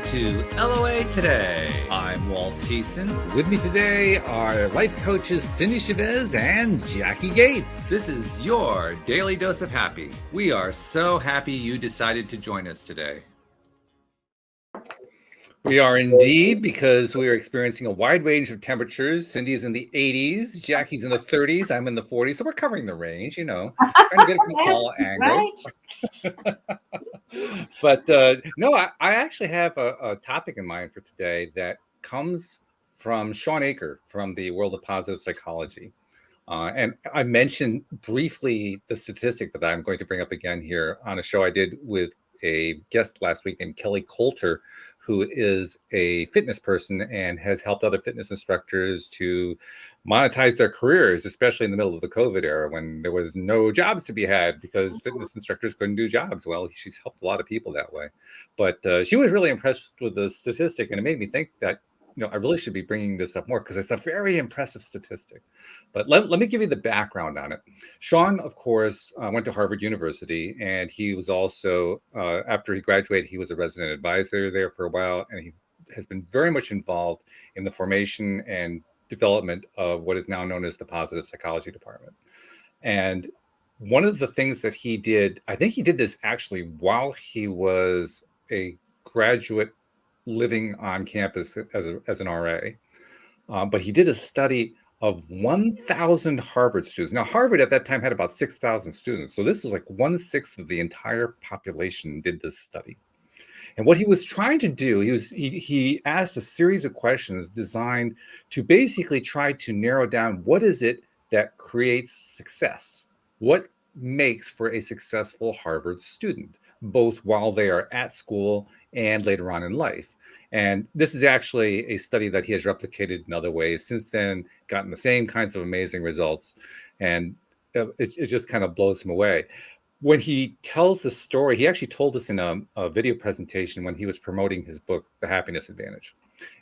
to LOA Today. I'm Walt. With me today are life coaches Cindie Chavez and Jacqui Gates. This is your daily dose of happy. We are so happy you decided to join us today. We are indeed, because we are experiencing a wide range of temperatures. Cindie is in the 80s, Jacqui's in the 30s, I'm in the 40s, so we're covering the range, you know, trying to get it from all angles. But no, I actually have a topic in mind for today that comes from Shawn Achor from the world of positive psychology. And I mentioned briefly the statistic that I'm going to bring up again here on a show I did with a guest last week named Kelly Coulter, who is a fitness person and has helped other fitness instructors to monetize their careers, especially in the middle of the COVID era when there was no jobs to be had because fitness instructors couldn't do jobs. Well, she's helped a lot of people that way. But she was really impressed with the statistic, and it made me think that, you know, I really should be bringing this up more because it's a very impressive statistic. But let me give you the background on it. Shawn, of course, went to Harvard University, and he was also, after he graduated, he was a resident advisor there for a while, and he has been very much involved in the formation and development of what is now known as the positive psychology department. And one of the things that he did, I think he did this actually while he was a graduate living on campus as an RA, but he did a study of 1,000 Harvard students. Now, Harvard at that time had about 6,000 students, so this is like 1/6 of the entire population did this study. And what he was trying to do, he asked a series of questions designed to basically try to narrow down what is it that creates success, what makes for a successful Harvard student, both while they are at school and later on in life. And this is actually a study that he has replicated in other ways since then, gotten the same kinds of amazing results. And it just kind of blows him away. When he tells the story, he actually told us in a video presentation when he was promoting his book, The Happiness Advantage.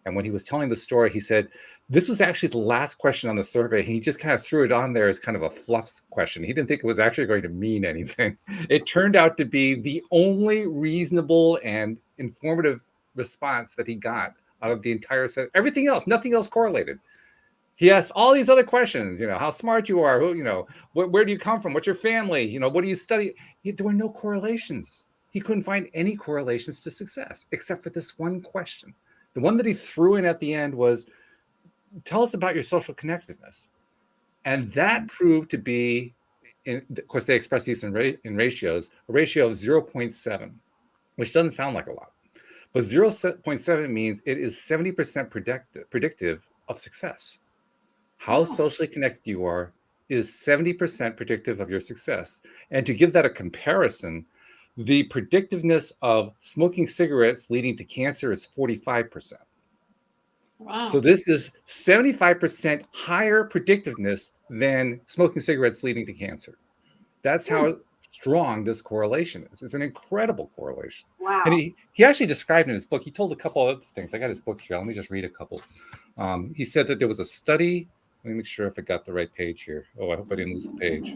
And when he was telling the story, he said, this was actually the last question on the survey. He just kind of threw it on there as kind of a fluff question. He didn't think it was actually going to mean anything. It turned out to be the only reasonable and informative response that he got out of the entire set. Everything else, nothing else correlated. He asked all these other questions, you know, how smart you are, who, you know, where do you come from? What's your family? You know, what do you study? There were no correlations. He couldn't find any correlations to success except for this one question. The one that he threw in at the end was, tell us about your social connectedness. And that proved to be, of course, they express these in ratios, a ratio of 0.7, which doesn't sound like a lot. But 0.7 means it is 70% predictive of success. How socially connected you are is 70% predictive of your success. And to give that a comparison, the predictiveness of smoking cigarettes leading to cancer is 45%. Wow. So this is 75% higher predictiveness than smoking cigarettes leading to cancer. That's how strong this correlation is. It's an incredible correlation. Wow. And he actually described in his book, he told a couple other things. I got his book here. Let me just read a couple. He said that there was a study. Let me make sure if I got the right page here. Oh, I hope I didn't lose the page.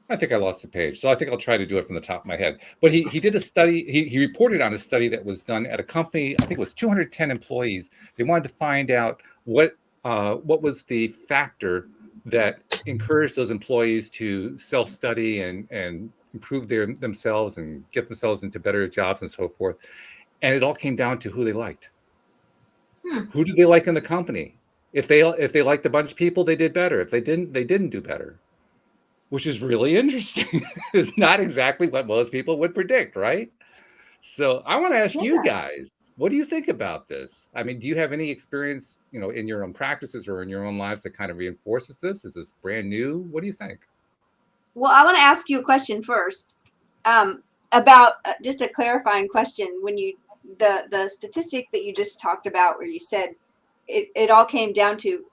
I think I lost the page. So I think I'll try to do it from the top of my head. But he did a study. He reported on a study that was done at a company. I think it was 210 employees. They wanted to find out what was the factor that encouraged those employees to self-study and improve themselves and get themselves into better jobs and so forth. And it all came down to who they liked. Who did they like in the company? If they liked a bunch of people, they did better. If they didn't do better, which is really interesting. It's not exactly what most people would predict, right? So I want to ask you guys, what do you think about this? I mean, do you have any experience, you know, in your own practices or in your own lives that kind of reinforces this? Is this brand new? What do you think? Well, I want to ask you a question first about just a clarifying question. When you the statistic that you just talked about, where you said it all came down to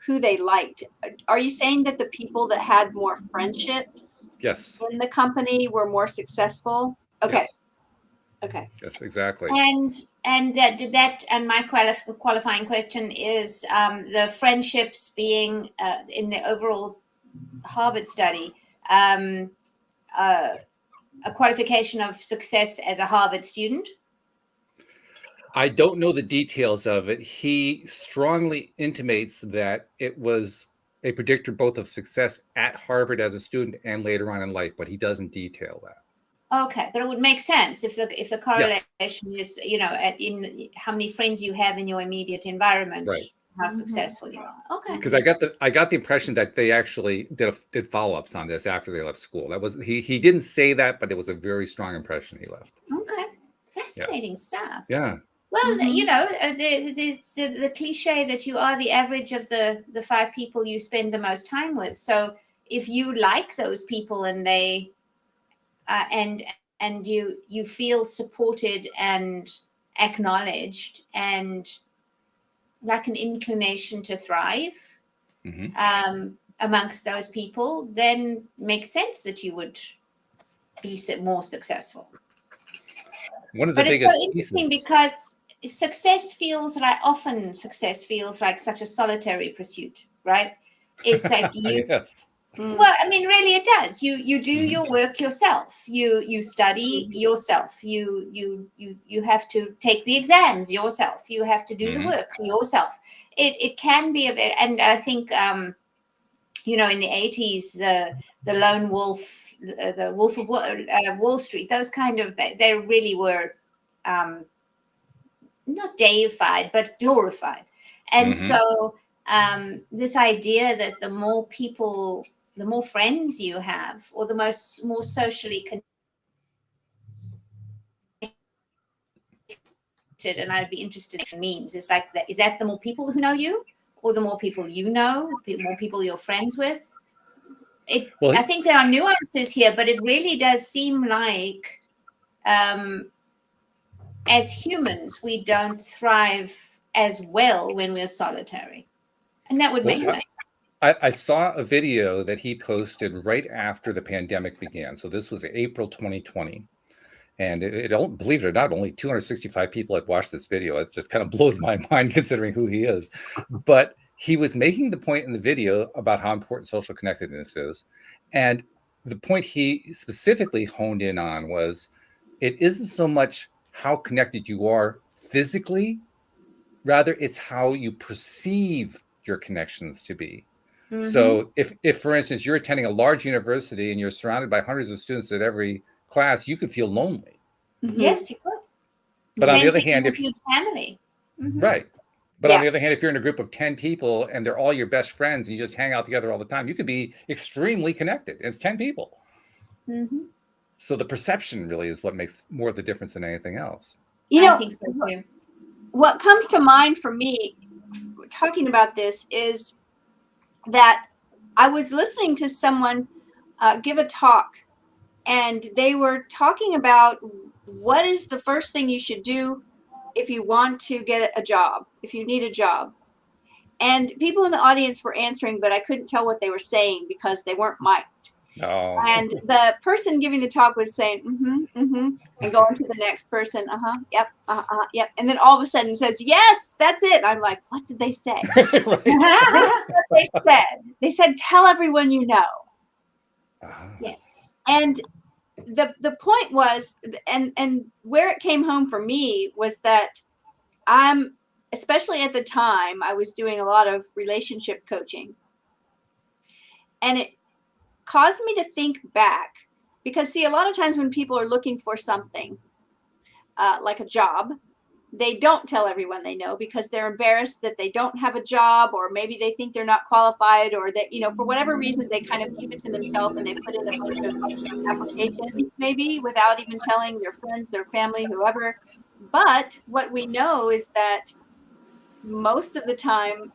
who they liked. Are you saying that the people that had more friendships in the company were more successful? Okay. Yes. Okay. Yes, exactly. And my qualifying question is the friendships being in the overall Harvard study a qualification of success as a Harvard student? I don't know the details of it. He strongly intimates that it was a predictor both of success at Harvard as a student and later on in life, but he doesn't detail that. Okay, but it would make sense if the Yeah, correlation is, in how many friends you have in your immediate environment, right. how Mhm. successful you are. Okay. Because I got the impression that they actually did follow-ups on this after they left school. That was he didn't say that, but it was a very strong impression he left. Okay. Yeah. Fascinating stuff. Yeah. Well, Mhm. there's the cliche that you are the average of the five people you spend the most time with. So if you like those people and they and you feel supported and acknowledged and like an inclination to thrive Hmm. amongst those people, then makes sense that you would be more successful. One of the But it's so biggest interesting pieces. because success feels like such a solitary pursuit, right? It's like Yes. well, I mean, really, it does. You do Hmm. your work yourself. You study yourself. You have to take the exams yourself. You have to do the Hmm. work yourself. It can be a bit, and I think in the 80s, the lone wolf, the Wolf of Wall Street, those kind of they really were um, not deified but glorified, and Hmm. so this idea that the more friends you have, or the more socially connected, and I'd be interested in what it means. Is like that. Is that the more people who know you, or the more people you know, the more people you're friends with? Well, I think there are nuances here, but it really does seem like um, as humans we don't thrive as well when we're solitary, and that would well, make sense. I saw a video that he posted right after the pandemic began. So this was April 2020. And believe it or not, only 265 people had watched this video. It just kind of blows my mind considering who he is. But he was making the point in the video about how important social connectedness is. And the point he specifically honed in on was it isn't so much how connected you are physically, rather, it's how you perceive your connections to be. Mm-hmm. So if for instance, you're attending a large university and you're surrounded by hundreds of students at every class, you could feel lonely. Mhm. Yes, you could. But on the Same other thing hand, if includes family. Mm-hmm. right. But on Yeah. the other hand, if you're in a group of 10 people and they're all your best friends and you just hang out together all the time, you could be extremely connected. It's 10 people. Mm-hmm. So the perception really is what makes more of the difference than anything else. You I know, think so too. what comes to mind for me talking about this is that I was listening to someone give a talk, and they were talking about what is the first thing you should do if you want to get a job, if you need a job. And people in the audience were answering, but I couldn't tell what they were saying because they weren't mic'd. Oh, And the person giving the talk was saying, and going to the next person, yep, yep. And then all of a sudden says, yes, that's it. I'm like, what did they say? right. This is what they said. They said, tell everyone you know. Yes. And the point was, and where it came home for me was that I'm, especially at the time, I was doing a lot of relationship coaching. And it caused me to think back because, see, a lot of times when people are looking for something like a job, they don't tell everyone they know because they're embarrassed that they don't have a job, or maybe they think they're not qualified, or that, for whatever reason, they kind of keep it to themselves and they put in a bunch of applications maybe without even telling their friends, their family, whoever. But what we know is that most of the time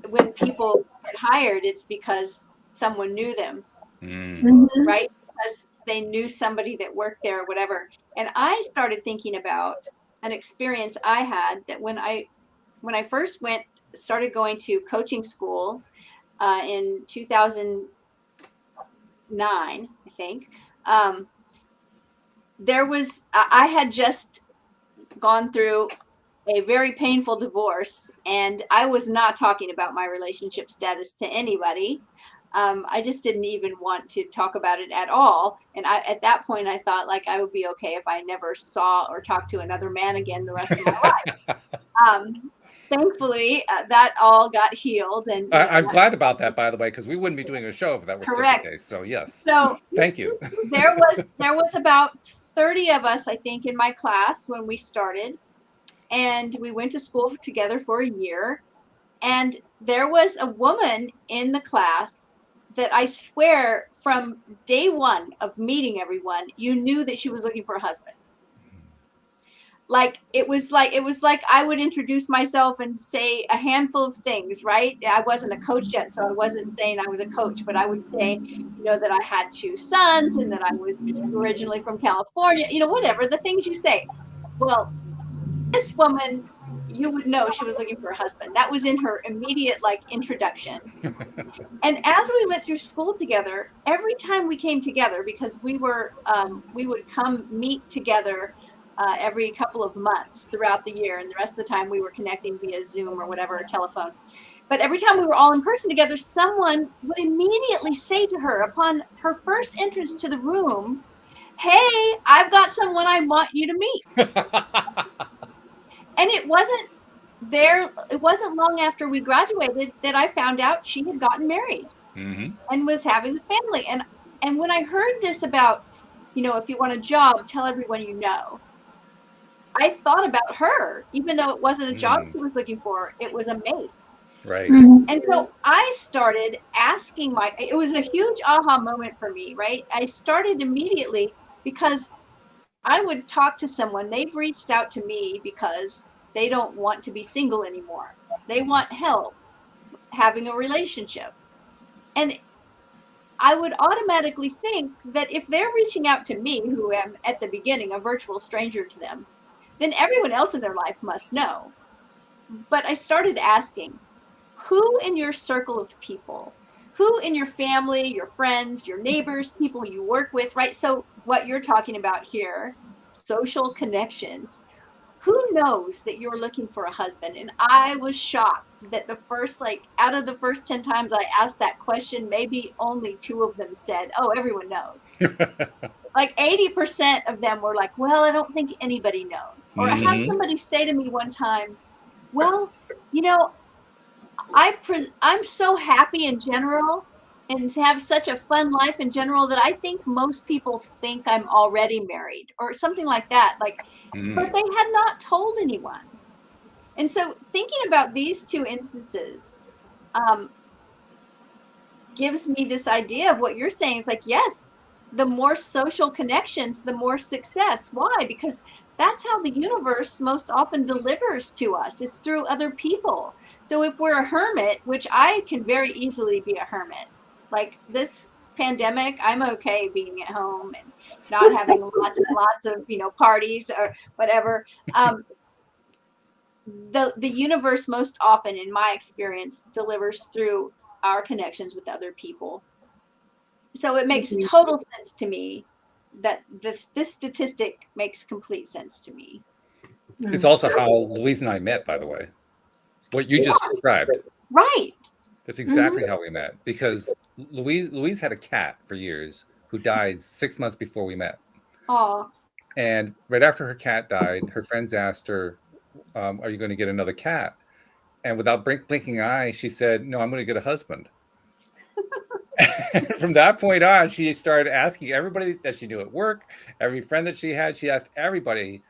when people get hired, it's because someone knew them, Mm. Mm-hmm. right? Because they knew somebody that worked there or whatever. And I started thinking about an experience I had that when I first started going to coaching school in 2009, I think. I had just gone through a very painful divorce, and I was not talking about my relationship status to anybody. I just didn't even want to talk about it at all. And at that point, I thought like I would be okay if I never saw or talked to another man again the rest of my life. Thankfully, that all got healed. And I'm glad about that, by the way, because we wouldn't be doing a show if that was correct. Still the case. So yes, so thank you. there was about 30 of us, I think, in my class when we started, and we went to school together for a year. And there was a woman in the class that I swear from day one of meeting everyone, you knew that she was looking for a husband. Like it was like I would introduce myself and say a handful of things, right? I wasn't a coach yet, so I wasn't saying I was a coach, but I would say, that I had 2 sons and that I was originally from California, whatever the things you say. Well, this woman, you would know she was looking for a husband. That was in her immediate introduction. And as we went through school together, every time we came together, because we would come meet together every couple of months throughout the year, and the rest of the time we were connecting via Zoom or whatever, or telephone. But every time we were all in person together, someone would immediately say to her upon her first entrance to the room, "Hey, I've got someone I want you to meet." And it wasn't long after we graduated that I found out she had gotten married and was having a family. And when I heard this about, if you want a job, tell everyone you know, I thought about her, even though it wasn't a job she was looking for, it was a mate. Right. And so I started asking it was a huge aha moment for me, right? I started immediately because I would talk to someone, they've reached out to me because they don't want to be single anymore. They want help having a relationship. And I would automatically think that if they're reaching out to me, who am at the beginning a virtual stranger to them, then everyone else in their life must know. But I started asking, who in your circle of people, who in your family, your friends, your neighbors, people you work with, right? So what you're talking about here, social connections, who knows that you're looking for a husband? And I was shocked that out of the first 10 times I asked that question, maybe only 2 of them said, "Oh, everyone knows." 80% of them were like, "Well, I don't think anybody knows." Or I had somebody say to me one time, "Well, I'm so happy in general and to have such a fun life in general that I think most people think I'm already married," or something like that. But they had not told anyone. And so thinking about these 2 instances gives me this idea of what you're saying. It's yes, the more social connections, the more success. Why? Because that's how the universe most often delivers to us, is through other people. So if we're a hermit, which I can very easily be a hermit, like this pandemic, I'm okay being at home and not having lots and lots of, parties or whatever. The universe most often, in my experience, delivers through our connections with other people. So it makes total sense to me that this statistic makes complete sense to me. It's also how Louise and I met, by the way. What you just described. Right. That's exactly how we met, because Louise had a cat for years who died 6 months before we met. Oh. And right after her cat died, her friends asked her, "Are you going to get another cat?" And without blinking an eye, she said, "No, I'm going to get a husband." And from that point on, she started asking everybody that she knew at work, every friend that she had. She asked everybody.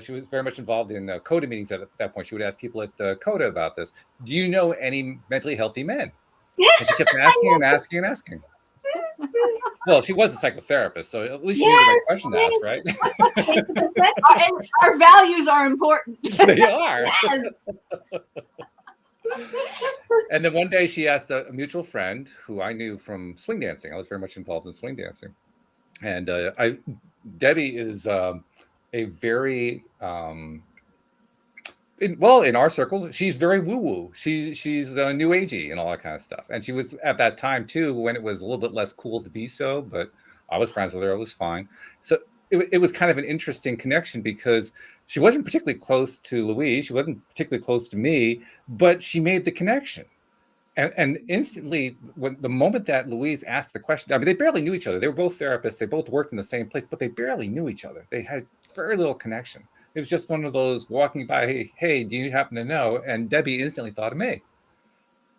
She was very much involved in CODA meetings at that point. She would ask people at CODA about this. "Do you know any mentally healthy men?" And she kept asking and asking and asking. Well, she was a psychotherapist, so at least she knew the right question to ask, right? It's a good question. And our values are important. They are. Yes. And then one day she asked a mutual friend who I knew from swing dancing. I was very much involved in swing dancing. And Debbie is a very, in our circles, she's very woo-woo. She's new agey and all that kind of stuff. And she was at that time too, when it was a little bit less cool to be so, but I was friends with her. It was fine. So it was kind of an interesting connection because she wasn't particularly close to Louise. She wasn't particularly close to me, but she made the connection. And instantly, when the moment that Louise asked the question, I mean, they barely knew each other. They were both therapists. They both worked in the same place, but they barely knew each other. They had very little connection. It was just one of those walking by, hey, do you happen to know? And Debbie instantly thought of me.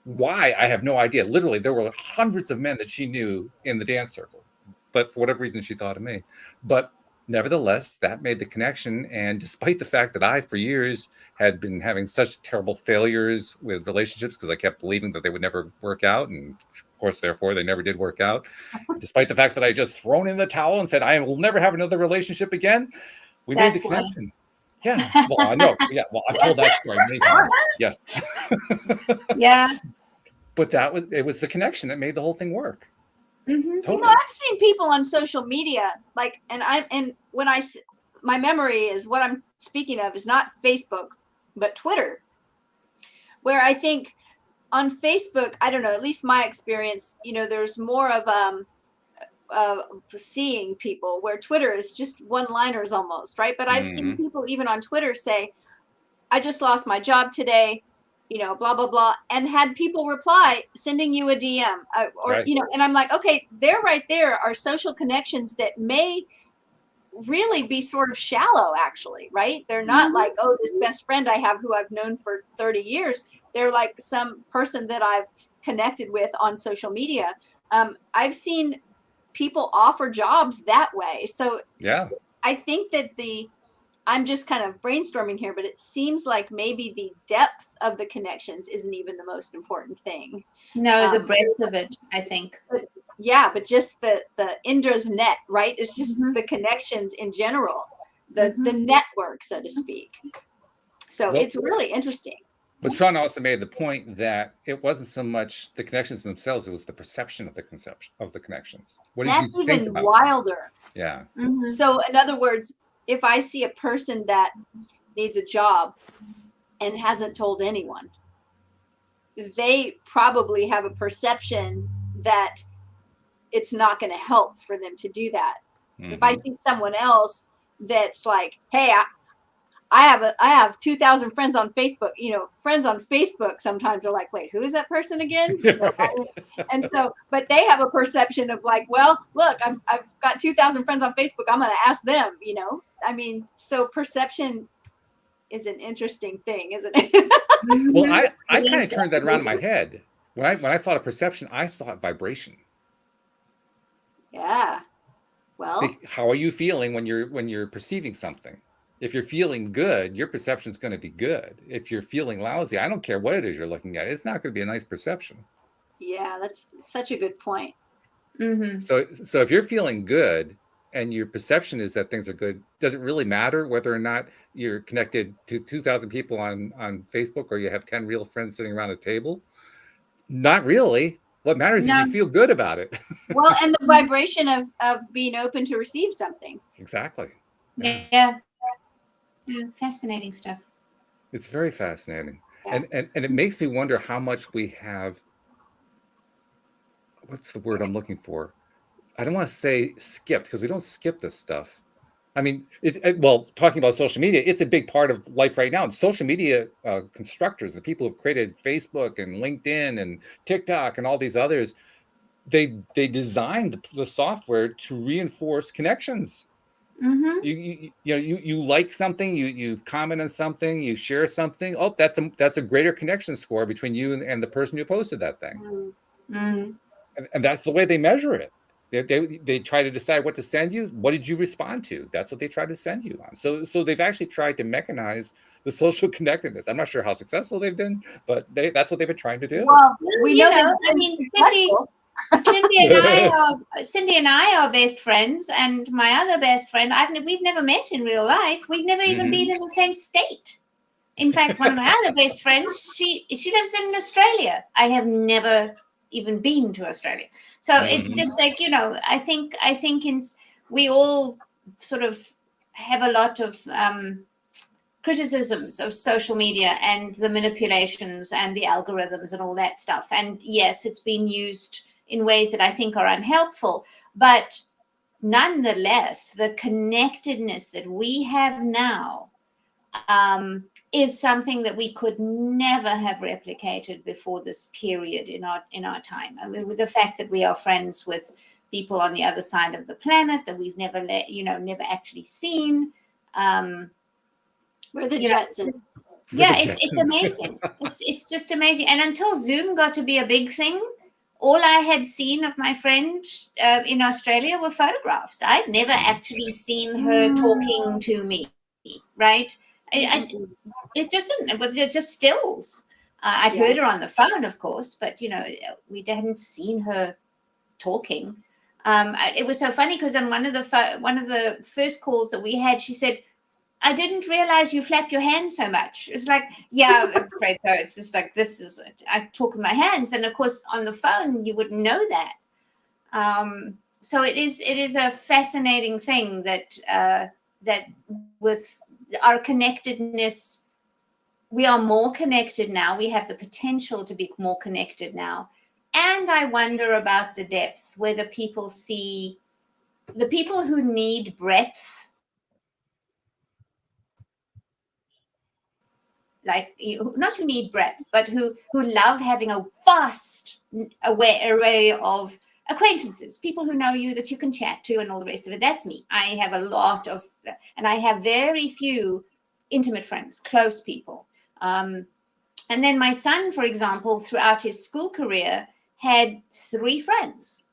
Why? I have no idea. Literally, there were hundreds of men that she knew in the dance circle, but for whatever reason, she thought of me. But nevertheless, that made the connection. And despite the fact that I, for years, had been having such terrible failures with relationships because I kept believing that they would never work out. And of course, therefore, they never did work out. Despite the fact that I just thrown in the towel and said, I will never have another relationship again. We made the connection. Yeah. Well, I know. Yeah. Well, I've told that story many times. Yes. Yeah. But it was the connection that made the whole thing work. Mm-hmm. Totally. You know, I've seen people on social media, like, my memory is what I'm speaking of is not Facebook, but Twitter, where I think on Facebook, I don't know, at least my experience, you know, there's more of seeing people, where Twitter is just one-liners almost, right? But I've seen people even on Twitter say, I just lost my job today, you know, blah, blah, blah, and had people reply, sending you a DM or, Right. you know, and I'm like, okay, there right there are social connections that may really be sort of shallow, actually, right? They're not like, oh, this best friend I have who I've known for 30 years. They're like some person that I've connected with on social media. I've seen people offer jobs that way. So Yeah. I think that I'm just kind of brainstorming here, but it seems like maybe the depth of the connections isn't even the most important thing. No, the breadth of it, I think. But just the Indra's net, right? It's just the connections in general, the network, so to speak. So it's really interesting. But Shawn also made the point that it wasn't so much the connections themselves; it was the perception of the connections. What did That's you think even about wilder. them? Yeah. So in other words, if I see a person that needs a job and hasn't told anyone, they probably have a perception that it's not going to help for them to do that. If I see someone else that's like, hey, I have 2,000 friends on Facebook, you know, friends on Facebook sometimes are like, wait, who is that person again? And so, but they have a perception of like, well, look, I've got 2,000 friends on Facebook. I'm going to ask them, you know, I mean, so perception is an interesting thing, isn't it? Well, I kind of turned that around in my head. When I thought of perception, I thought vibration. Yeah. Well, how are you feeling when you're perceiving something? If you're feeling good, your perception is going to be good. If you're feeling lousy, I don't care what it is you're looking at. It's not going to be a nice perception. Yeah, that's such a good point. So if you're feeling good and your perception is that things are good, does it really matter whether or not you're connected to 2,000 people on Facebook or you have 10 real friends sitting around a table? Not really. What matters is you feel good about it. Well, and the vibration of being open to receive something. Exactly. Yeah. Fascinating stuff. It's very fascinating. Yeah. And it makes me wonder how much we have. What's the word I'm looking for? I don't want to say skipped, because we don't skip this stuff. I mean, well, talking about social media, it's a big part of life right now. And social media constructors, the people who've created Facebook and LinkedIn and TikTok and all these others, they designed the software to reinforce connections. You like something, you comment on something, you share something. Oh, that's a greater connection score between you and the person who posted that thing. And that's the way they measure it. They try to decide what to send you. What did you respond to? That's what they try to send you on. So they've actually tried to mechanize the social connectedness. I'm not sure how successful they've been, but that's what they've been trying to do. Well, we know. I mean, Cindie and I are best friends, and my other best friend, we've never met in real life. We've never even been in the same state. In fact, one of my other best friends, she lives in Australia. I have never even been to Australia. So it's just like, you know, I think we all sort of have a lot of criticisms of social media and the manipulations and the algorithms and all that stuff. And yes, it's been used in ways that I think are unhelpful, but nonetheless, the connectedness that we have now is something that we could never have replicated before this period in our time. I mean, with the fact that we are friends with people on the other side of the planet that we've never never actually seen. We're the You know, Jetsons. yeah, it's amazing. It's just amazing. And until Zoom got to be a big thing, all I had seen of my friend in Australia were photographs. I'd never actually seen her talking to me, right? It just didn't. It was just stills. I'd heard her on the phone, of course, but we hadn't seen her talking. It was so funny because on one of the first calls that we had, she said, "I didn't realize you flap your hands so much." It's like, yeah, I'm afraid so. It's just like, I talk with my hands. And of course, on the phone, you wouldn't know that. So it is a fascinating thing that with our connectedness, we are more connected now. We have the potential to be more connected now. And I wonder about the depth, whether people see the people who need breadth, like not who need breadth, but who love having a vast array of acquaintances, people who know you that you can chat to and all the rest of it. That's me. I have a lot of, and I have very few intimate friends, close people. And then my son, for example, throughout his school career, had 3 friends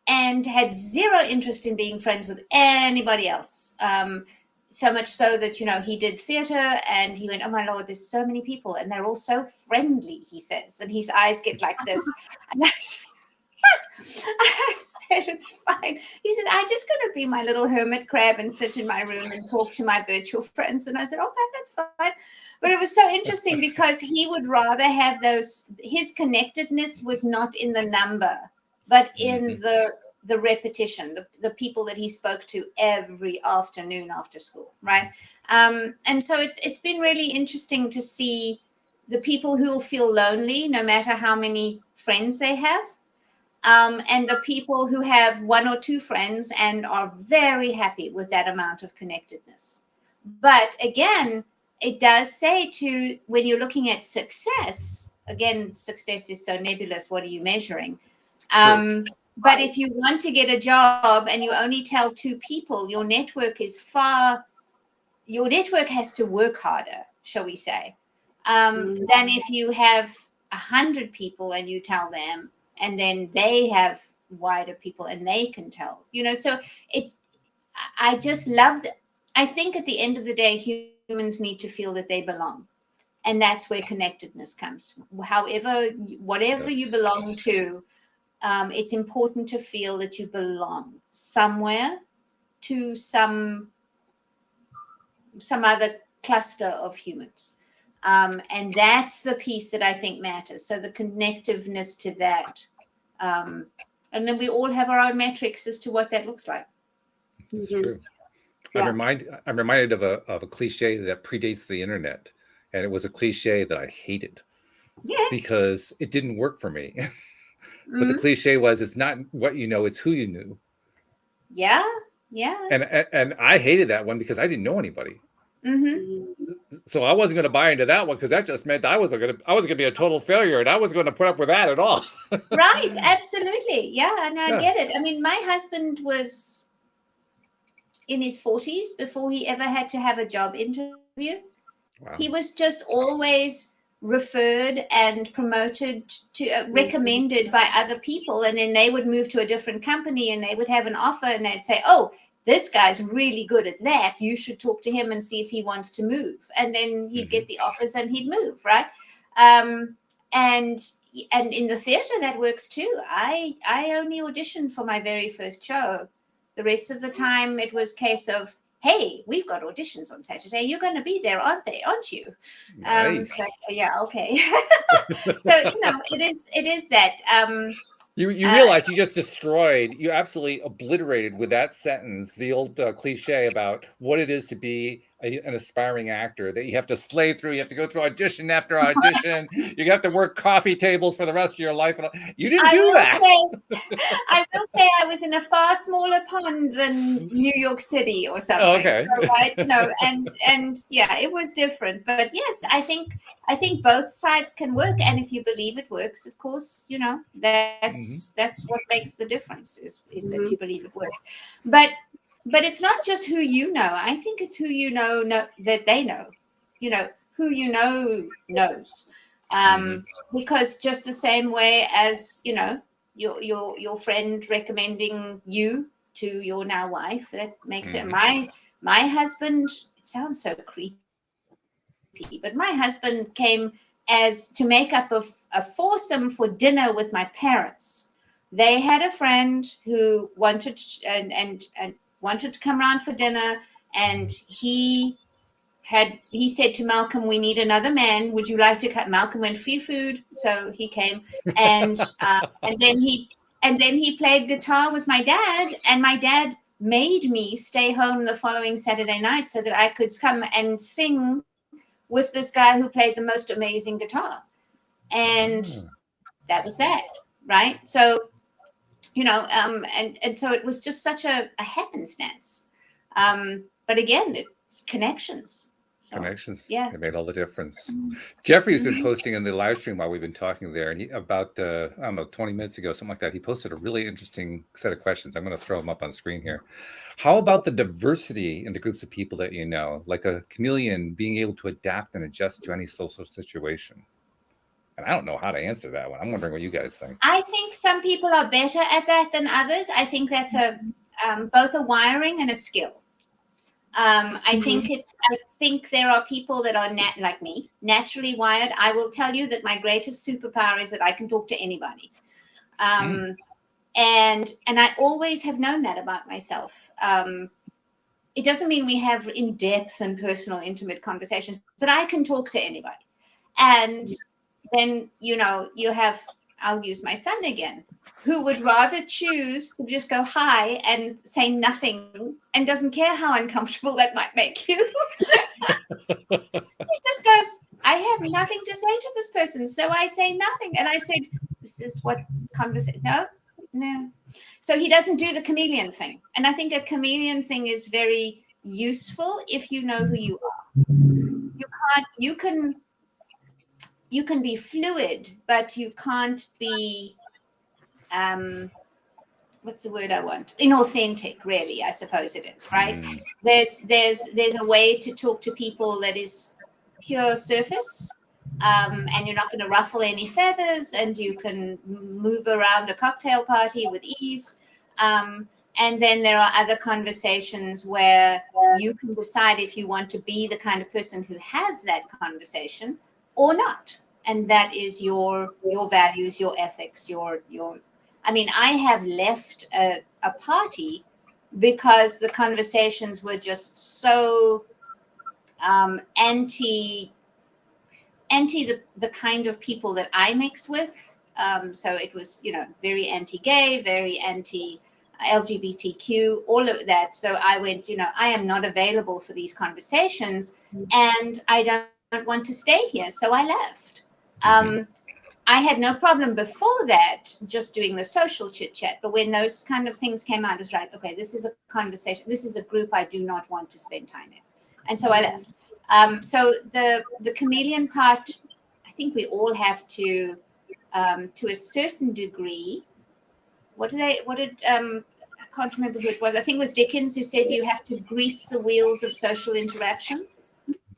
and had zero interest in being friends with anybody else. So much so that, he did theater and he went, "Oh my Lord, there's so many people and they're all so friendly," he says, and his eyes get like this. And I said, "It's fine." He said, "I'm just going to be my little hermit crab and sit in my room and talk to my virtual friends." And I said, "Okay, that's fine." But it was so interesting because he would rather have his connectedness was not in the number, but in the repetition, the people that he spoke to every afternoon after school, right? And so it's been really interesting to see the people who will feel lonely no matter how many friends they have, and the people who have 1 or 2 friends and are very happy with that amount of connectedness. But again, it does say when you're looking at success, again, success is so nebulous. What are you measuring? But if you want to get a job and you only tell 2 people, your network has to work harder, shall we say, than if you have 100 people and you tell them, and then they have wider people and they can tell, so I just love that. I think at the end of the day, humans need to feel that they belong. And that's where connectedness comes. Whatever you belong to, it's important to feel that you belong somewhere to some other cluster of humans. And that's the piece that I think matters. So the connectiveness to that. And then we all have our own metrics as to what that looks like. That's true. Yeah. I'm reminded of a cliche that predates the internet. And it was a cliche that I hated because it didn't work for me. But the cliche was, it's not what you know, it's who you knew. Yeah. And I hated that one because I didn't know anybody. So I wasn't going to buy into that one because that just meant I was going to be a total failure, and I wasn't going to put up with that at all. Right, absolutely, yeah, and I get it. I mean, my husband was in his 40s before he ever had to have a job interview. Wow. He was just always referred and promoted to recommended by other people, and then they would move to a different company and they would have an offer and they'd say, "Oh, this guy's really good at that. You should talk to him and see if he wants to move." And then he'd get the offers and he'd move, right? And in the theater that works too. I only auditioned for my very first show. The rest of the time it was a case of, "Hey, we've got auditions on Saturday. You're going to be there, aren't you?" Nice. So, yeah, okay. So it is that. You realize you just destroyed, you absolutely obliterated with that sentence the old cliche about what it is to be an aspiring actor that you have to slave through. You have to go through audition after audition. You have to work coffee tables for the rest of your life. You didn't do that. I will say I was in a far smaller pond than New York City or something. Okay. So, right, and yeah, it was different. But yes, I think both sides can work, and if you believe it works, of course, that's what makes the difference is that you believe it works. But it's not just who you know. I think it's who you know that they know. Who you know knows. Because just the same way as your friend recommending you to your now wife, that makes it. My husband, it sounds so creepy, but my husband came as to make up a foursome for dinner with my parents. They had a friend who wanted and wanted to come around for dinner, and he said to Malcolm, "We need another man. Would you like to come?" Malcolm went, "Free food," so he came, and then he played guitar with my dad, and my dad made me stay home the following Saturday night so that I could come and sing with this guy who played the most amazing guitar, and that was that, right? So and so it was just such a happenstance, but again, it's connections. So, Connections. Yeah. It made all the difference. Jeffrey's been posting in the live stream while we've been talking there, and he, about 20 minutes ago, something like that, he posted a really interesting set of questions. I'm going to throw them up on screen here. How about the diversity in the groups of people that you know, like a chameleon being able to adapt and adjust to any social situation? And I don't know how to answer that one. I'm wondering what you guys think. I think some people are better at that than others. I think that's both a wiring and a skill. I think there are people that are like me, naturally wired. I will tell you that my greatest superpower is that I can talk to anybody. And I always have known that about myself. It doesn't mean we have in-depth and personal, intimate conversations, but I can talk to anybody. And then, you have, I'll use my son again, who would rather choose to just go hi and say nothing and doesn't care how uncomfortable that might make you. He just goes, I have nothing to say to this person, so I say nothing. And I said, this is what conversation, no. So he doesn't do the chameleon thing. And I think a chameleon thing is very useful if you know who you are. You can be fluid, but you can't be what's the word I want? Inauthentic, really, I suppose it is, right? There's a way to talk to people that is pure surface, and you're not going to ruffle any feathers, and you can move around a cocktail party with ease. And then there are other conversations where you can decide if you want to be the kind of person who has that conversation or not. And that is your values, your ethics, I have left a party because the conversations were just so anti the kind of people that I mix with. So it was, very anti-gay, very anti-LGBTQ, all of that. So I went, I am not available for these conversations, and I don't want to stay here. So I left. I had no problem before that, just doing the social chit chat. But when those kind of things came out, it was like, okay, this is a conversation. This is a group I do not want to spend time in. And so I left. So the chameleon part, I think we all have to a certain degree. I can't remember who it was. I think it was Dickens who said you have to grease the wheels of social interaction.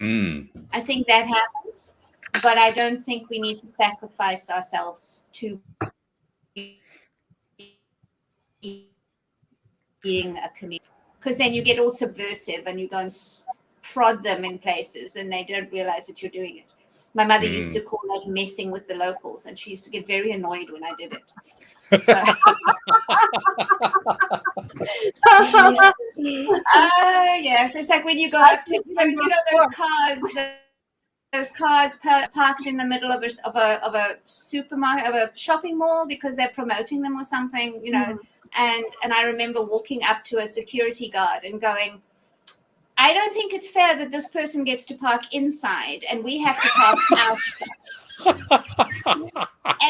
I think that happens. But I don't think we need to sacrifice ourselves to being a comedian, because then you get all subversive and you go and prod them in places and they don't realize that you're doing it. My mother used to call that messing with the locals, and she used to get very annoyed when I did it. So, yes, it's like when you go up to those cars parked in the middle of a supermarket, of a shopping mall, because they're promoting them or something, and I remember walking up to a security guard and going, I don't think it's fair that this person gets to park inside and we have to park outside.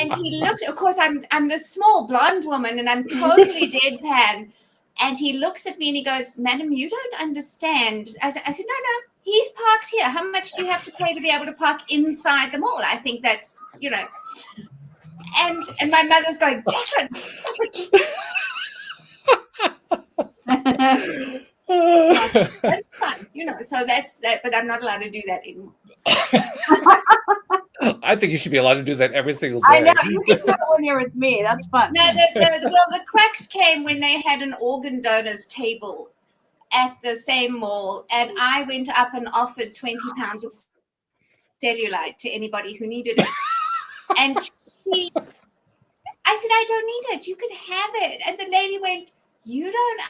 And he looked, of course, I'm this small blonde woman and I'm totally deadpan. And he looks at me and he goes, "Madam, you don't understand." I said, no, he's parked here. How much do you have to pay to be able to park inside the mall? I think that's, And my mother's going, "Jacqueline, stop it." So that's fun, so that's that, but I'm not allowed to do that anymore. I think you should be allowed to do that every single day. I know, you can do it when you're with me. That's fun. No, the cracks came when they had an organ donors table at the same mall, and I went up and offered 20 pounds of cellulite to anybody who needed it. And I said, "I don't need it. You could have it." And the lady went, "You don't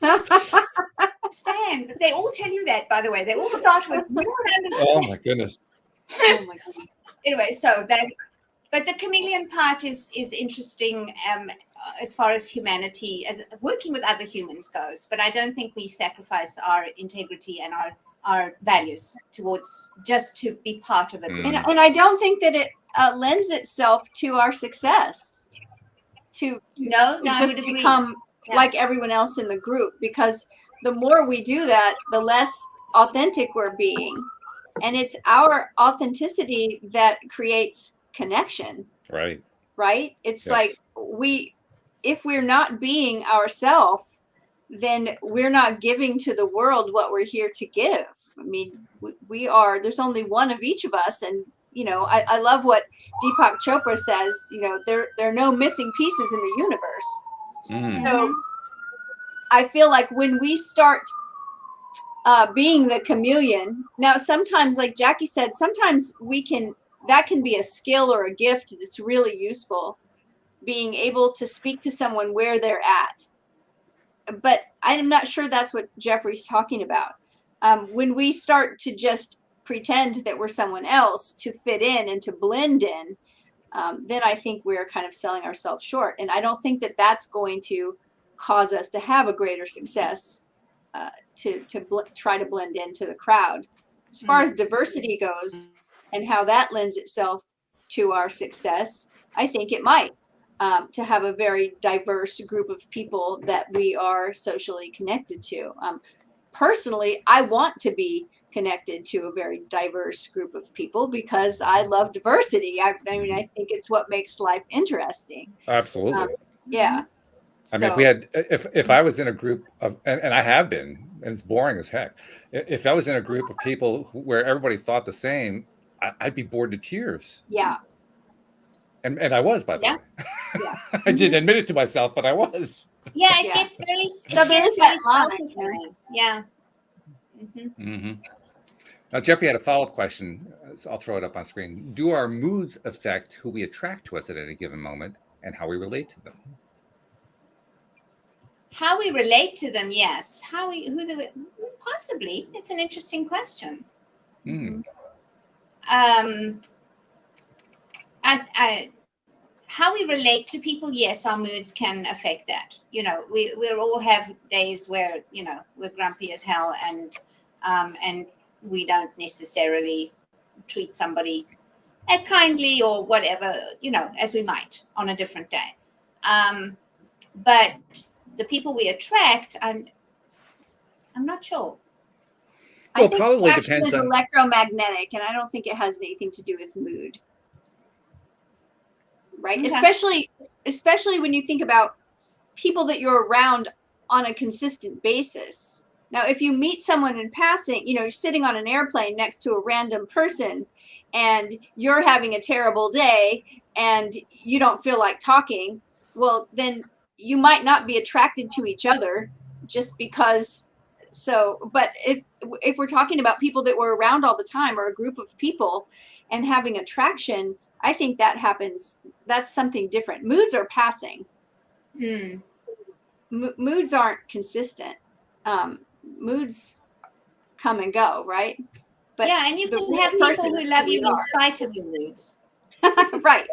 understand." They all tell you that, by the way. They all start with, "You don't understand." Oh my goodness. Oh my God. Anyway, but the chameleon part is interesting as far as humanity, as working with other humans goes. But I don't think we sacrifice our integrity and our values towards just to be part of it. And I don't think that it lends itself to our success to just become like everyone else in the group, because the more we do that, the less authentic we're being. And it's our authenticity that creates connection. Right? It's like if we're not being ourselves, then we're not giving to the world what we're here to give. I mean, we are, there's only one of each of us. And, I love what Deepak Chopra says, there are no missing pieces in the universe. So I feel like when we start being the chameleon, now sometimes, like Jacqui said, sometimes that can be a skill or a gift that's really useful, being able to speak to someone where they're at. But I'm not sure that's what Jeffrey's talking about. When we start to just pretend that we're someone else to fit in and to blend in, then I think we're kind of selling ourselves short. And I don't think that that's going to cause us to have a greater success to try to blend into the crowd. As far as diversity goes and how that lends itself to our success, I think it might, to have a very diverse group of people that we are socially connected to. Personally, I want to be connected to a very diverse group of people because I love diversity. I mean, I think it's what makes life interesting. Absolutely. Yeah. I mean, if I was in a group of, and I have been, and it's boring as heck. If I was in a group of people where everybody thought the same, I'd be bored to tears. Yeah. And I was, by the way. Yeah. I didn't admit it to myself, but I was. Yeah, it gets very self-fulfilling. Yeah. Now, Jeffrey had a follow-up question. So I'll throw it up on screen. Do our moods affect who we attract to us at any given moment and how we relate to them? How we relate to them, yes. Possibly. It's an interesting question. How we relate to people, yes, our moods can affect that. We'll all have days where we're grumpy as hell, and we don't necessarily treat somebody as kindly or whatever, as we might on a different day. But the people we attract, I'm not sure. Well, it probably depends on electromagnetic, and I don't think it has anything to do with mood. Right? Okay. Especially when you think about people that you're around on a consistent basis. Now, if you meet someone in passing, you're sitting on an airplane next to a random person and you're having a terrible day and you don't feel like talking, well, then you might not be attracted to each other just because. So, but if we're talking about people that we're around all the time or a group of people and having attraction, I think that happens. That's something different. Moods are passing. Moods aren't consistent. Moods come and go, right? But yeah, and you can have people who love you in spite of your moods. Right.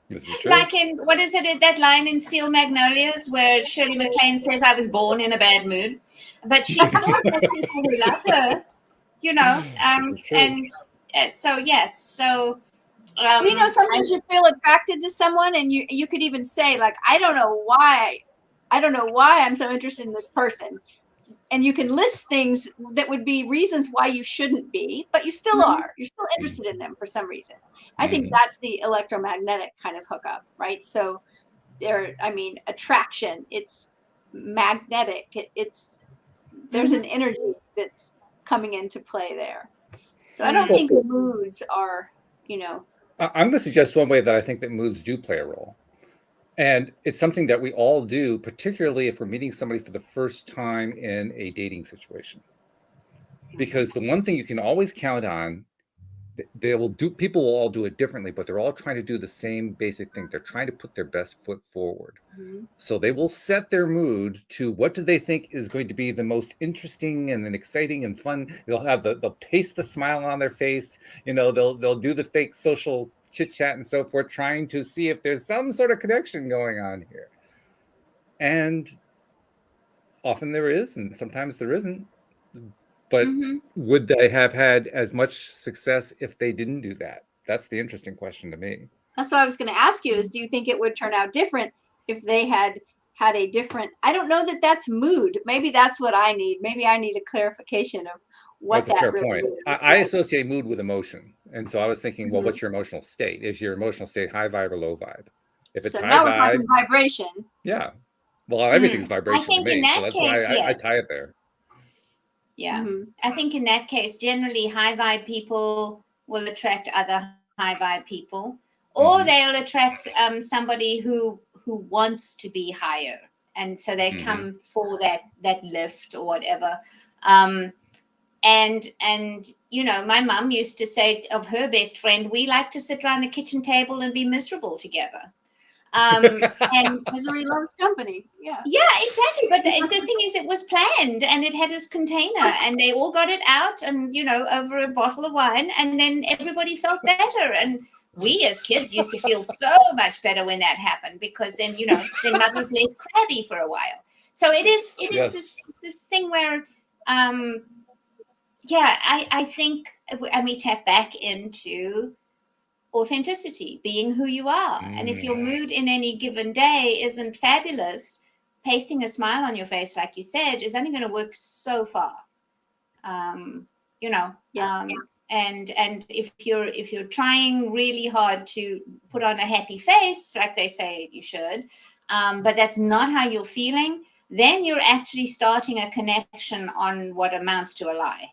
This is true. Like in, what is it, that line in Steel Magnolias where Shirley MacLaine says, I was born in a bad mood, but she still has people who love her, you know. This is true. And so, yes. So, Well, you know, sometimes you feel attracted to someone, and you could even say, like, I don't know why I'm so interested in this person. And you can list things that would be reasons why you shouldn't be, but you still are. You're still interested in them for some reason. I think that's the electromagnetic kind of hookup, right? So attraction, it's magnetic. There's an energy that's coming into play there. So I don't think moods are, I'm going to suggest one way that I think that moods do play a role. And it's something that we all do, particularly if we're meeting somebody for the first time in a dating situation. Because the one thing you can always count on, people will all do it differently, but they're all trying to do the same basic thing. They're trying to put their best foot forward. So they will set their mood to what do they think is going to be the most interesting and then exciting and fun. They'll paste the smile on their face. They'll do the fake social chit chat and so forth, trying to see if there's some sort of connection going on here. And often there is, and sometimes there isn't. But would they have had as much success if they didn't do that? That's the interesting question to me. That's what I was going to ask you is, do you think it would turn out different if they had a different, I don't know that that's mood. Maybe that's what I need. Maybe I need a clarification of what that's that a fair really point. is. I associate mood with emotion. And so I was thinking, well, what's your emotional state? Is your emotional state high vibe or low vibe? If it's so high now vibe, we're talking vibration. Yeah. Well, everything's vibration to me. So that's why I tie it there. Yeah. I think in that case, generally high vibe people will attract other high vibe people, or they'll attract somebody who wants to be higher. And so they come for that lift or whatever. And my mum used to say of her best friend, we like to sit around the kitchen table and be miserable together. And misery loves company. Yeah, exactly. But the thing is, it was planned and it had its container, and they all got it out, and over a bottle of wine, and then everybody felt better. And we as kids used to feel so much better when that happened, because then then mother's less crabby for a while. So it is this thing where I think, and we tap back into authenticity, being who you are. And if your mood in any given day isn't fabulous, pasting a smile on your face, like you said, is only going to work so far. And if you're trying really hard to put on a happy face, like they say you should, but that's not how you're feeling, then you're actually starting a connection on what amounts to a lie.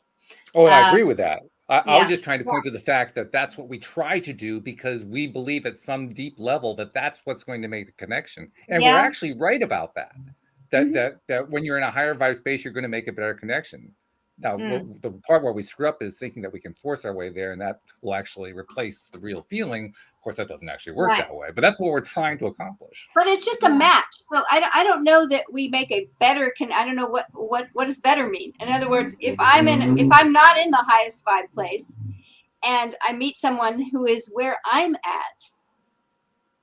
Oh, and I agree with that. I was just trying to point to the fact that that's what we try to do, because we believe at some deep level that that's what's going to make the connection. And we're actually right about that. That when you're in a higher vibe space, you're going to make a better connection. Now, the part where we screw up is thinking that we can force our way there, and that will actually replace the real feeling. Of course, that doesn't actually work that way, but that's what we're trying to accomplish. But it's just a match. So I don't know that we make a better I don't know what does better mean. In other words, if I'm not in the highest vibe place and I meet someone who is where I'm at,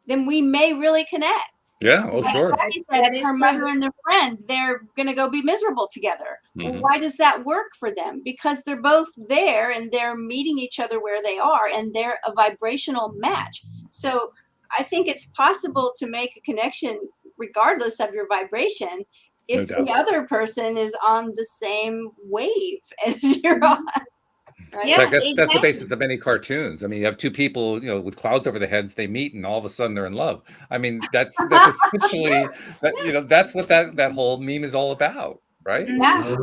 then we may really connect. Yeah, well, sure. Like you said, her mother and their friend, they're going to go be miserable together. Well, why does that work for them? Because they're both there and they're meeting each other where they are, and they're a vibrational match. So I think it's possible to make a connection regardless of your vibration if the other person is on the same wave as you're on. Right? Yeah, that's the basis of many cartoons. I mean, you have two people, with clouds over their heads, they meet, and all of a sudden they're in love. I mean, that's essentially that's what that whole meme is all about, right? Yeah.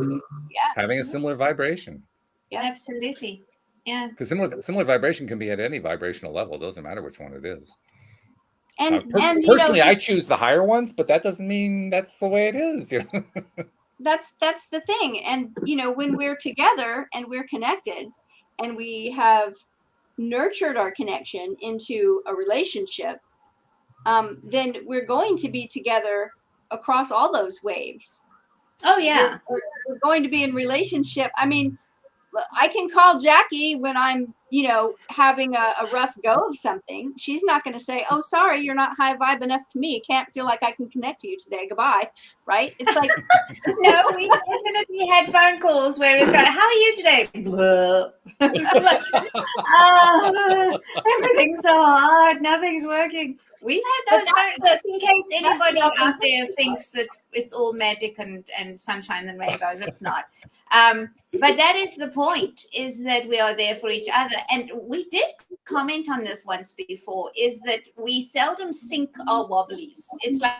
Having a similar vibration. Yeah, absolutely. Yeah. Because similar vibration can be at any vibrational level. It doesn't matter which one it is. And personally, I choose the higher ones, but that doesn't mean that's the way it is. That's the thing. And when we're together and we're connected and we have nurtured our connection into a relationship, then we're going to be together across all those waves. Oh yeah. We're going to be in relationship. I mean, I can call Jacqui when I'm having a rough go of something, she's not going to say, oh, sorry, you're not high vibe enough to me. Can't feel like I can connect to you today. Goodbye. Right? It's like, No, we definitely had phone calls where it's going, how are you today? It's like, everything's so hard. Nothing's working. We've had those phone, just in case anybody out there thinks that it's all magic and sunshine and rainbows. It's not. But that is the point, is that we are there for each other. And we did comment on this once before, is that we seldom sync our wobblies. It's like,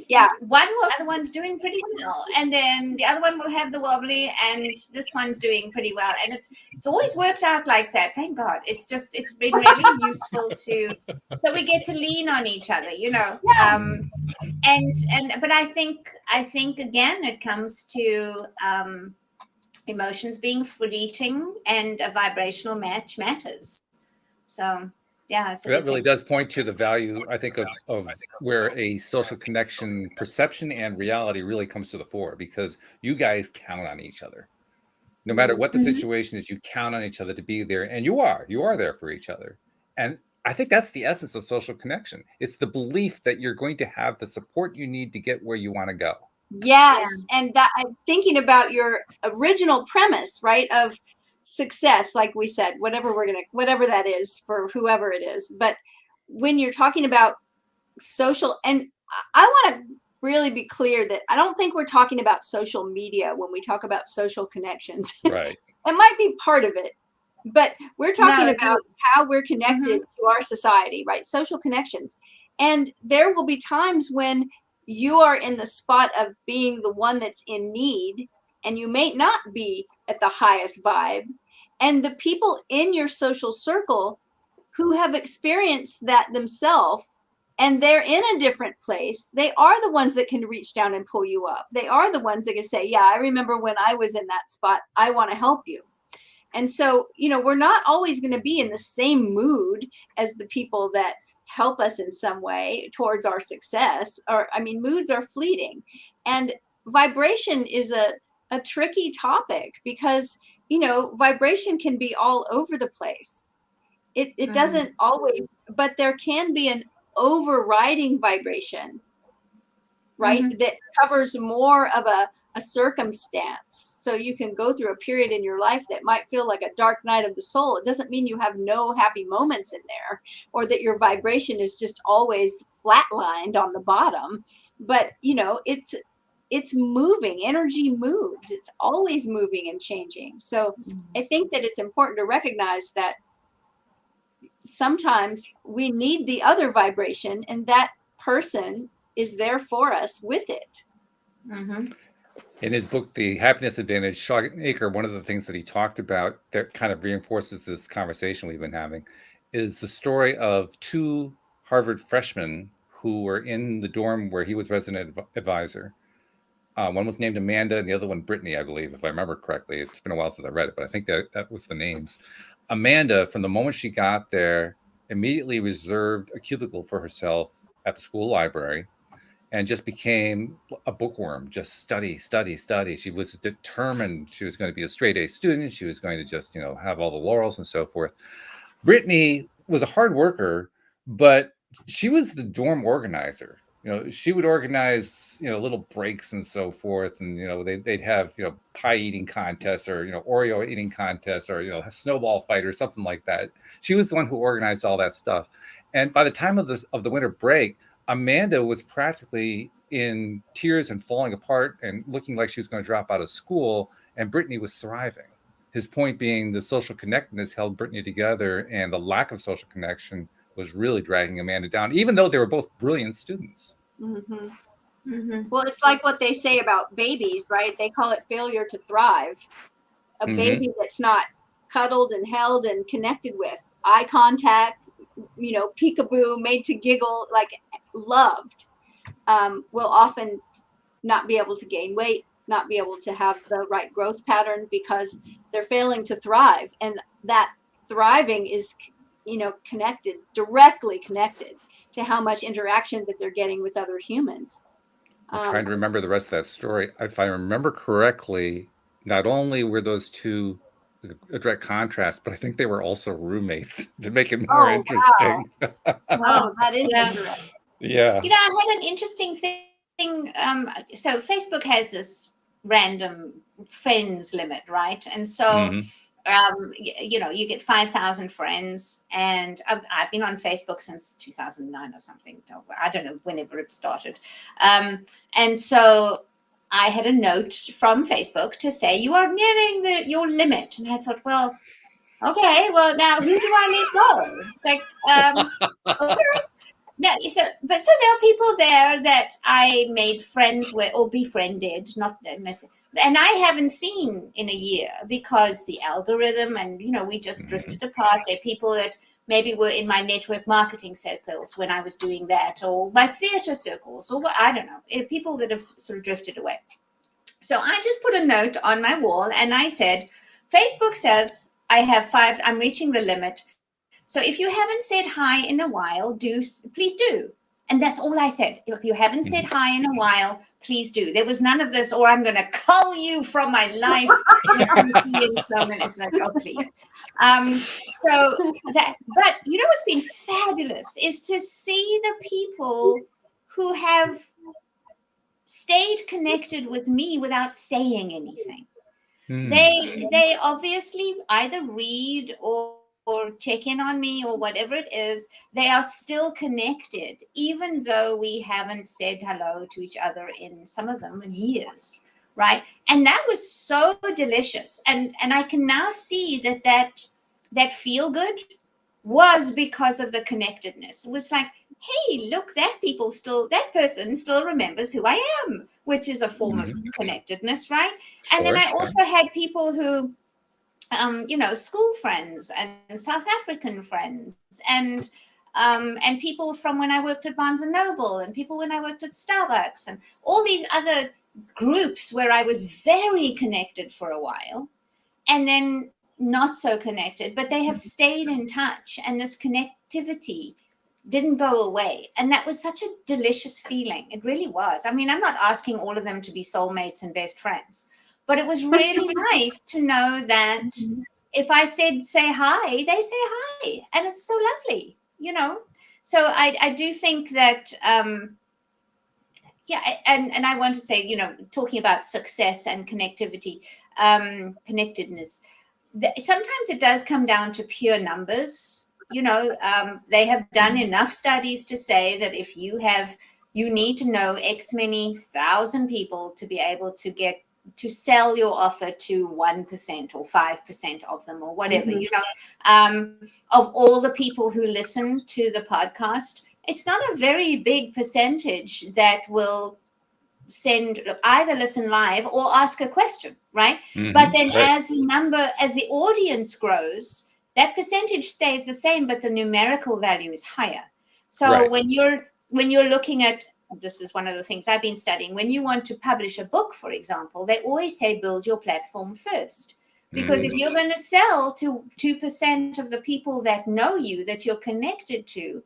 yeah, the other one's doing pretty well, and then the other one will have the wobbly, and this one's doing pretty well, and it's always worked out like that. Thank God. It's been really useful so we get to lean on each other, but I think again it comes to emotions being fleeting, and a vibrational match matters. So yeah, so that really does point to the value, I think, of where a social connection perception and reality really comes to the fore, because you guys count on each other. No matter what the situation is, you count on each other to be there, and you are there for each other. And I think that's the essence of social connection. It's the belief that you're going to have the support you need to get where you want to go. Yes. Yeah. And that, I'm thinking about your original premise, right, of success, like we said, whatever that is for whoever it is. But when you're talking about social, and I want to really be clear that I don't think we're talking about social media when we talk about social connections. Right. It might be part of it, but we're talking about how we're connected to our society, right? Social connections. And there will be times when you are in the spot of being the one that's in need, and you may not be at the highest vibe. And the people in your social circle who have experienced that themselves, and they're in a different place, they are the ones that can reach down and pull you up. They are the ones that can say, yeah, I remember when I was in that spot, I want to help you. And so, we're not always going to be in the same mood as the people that help us in some way towards our success. Moods are fleeting. And vibration is a tricky topic, because, vibration can be all over the place. It doesn't always, but there can be an overriding vibration, right? That covers more of a circumstance. So you can go through a period in your life that might feel like a dark night of the soul. It doesn't mean you have no happy moments in there, or that your vibration is just always flatlined on the bottom. But it's moving. Energy moves. It's always moving and changing. So I think that it's important to recognize that sometimes we need the other vibration, and that person is there for us with it. In his book, The Happiness Advantage, Shawn Achor, one of the things that he talked about that kind of reinforces this conversation we've been having is the story of two Harvard freshmen who were in the dorm where he was resident advisor. One was named Amanda, and the other one Brittany, I believe, if I remember correctly. It's been a while since I read it, but I think that was the names. Amanda, from the moment she got there, immediately reserved a cubicle for herself at the school library, and just became a bookworm, just study. She was determined she was going to be a straight A student. She was going to just, have all the laurels and so forth. Brittany was a hard worker, but she was the dorm organizer. She would organize, little breaks and so forth. And, they'd have, pie eating contests, or, Oreo eating contests, or, a snowball fight or something like that. She was the one who organized all that stuff. And by the time of the winter break, Amanda was practically in tears and falling apart and looking like she was going to drop out of school. And Brittany was thriving. His point being the social connectedness held Brittany together, and the lack of social connection was really dragging Amanda down, even though they were both brilliant students. Well, it's like what they say about babies, right? They call it failure to thrive. A baby that's not cuddled and held and connected with, eye contact, peekaboo, made to giggle, like loved, will often not be able to gain weight, not be able to have the right growth pattern, because they're failing to thrive. And that thriving is, directly connected to how much interaction that they're getting with other humans. I'm trying to remember the rest of that story. If I remember correctly, not only were those two a direct contrast, but I think they were also roommates to make it more Oh, interesting. Oh, that is Yeah. interesting. Yeah. You know, I had an interesting thing. So Facebook has this random friends limit, right? And so, Mhm. you know, you get 5,000 friends, and I've been on Facebook since 2009 or something. I don't know, whenever it started. And so I had a note from Facebook to say, you are nearing your limit. And I thought, well, okay, well, now who do I let go? It's like, okay. Yeah, so there are people there that I made friends with or befriended, not and I haven't seen in a year because the algorithm and we just drifted apart. There are people that maybe were in my network marketing circles when I was doing that, or my theater circles, or I don't know, people that have sort of drifted away. So I just put a note on my wall and I said, Facebook says I'm reaching the limit. So if you haven't said hi in a while, please do. And that's all I said. If you haven't said hi in a while, please do. There was none of this, or I'm going to cull you from my life. It's like, oh, please. But you know what's been fabulous is to see the people who have stayed connected with me without saying anything. They obviously either read or check in on me or whatever it is. They are still connected, even though we haven't said hello to each other in some of them years, right? And that was so delicious. And I can now see that feel good was because of the connectedness. It was like, hey, look, that person still remembers who I am, which is a form of connectedness, right? And then I also had people who, school friends and South African friends and people from when I worked at Barnes and Noble and people when I worked at Starbucks and all these other groups where I was very connected for a while and then not so connected, but they have stayed in touch, and this connectivity didn't go away. And that was such a delicious feeling. It really was. I mean, I'm not asking all of them to be soulmates and best friends, but it was really nice to know that if I said, say hi, they say hi. And it's so lovely, So I do think that, and I want to say, talking about success and connectivity, connectedness, sometimes it does come down to pure numbers. They have done enough studies to say that if you need to know X many thousand people to be able to sell your offer to 1% or 5% of them or whatever, of all the people who listen to the podcast. It's not a very big percentage that will either listen live or ask a question, right? But then as the audience grows, that percentage stays the same, but the numerical value is higher. So when you're looking at, this is one of the things I've been studying, when you want to publish a book, for example, they always say build your platform first. Because if you're going to sell to 2% of the people that know you, that you're connected to,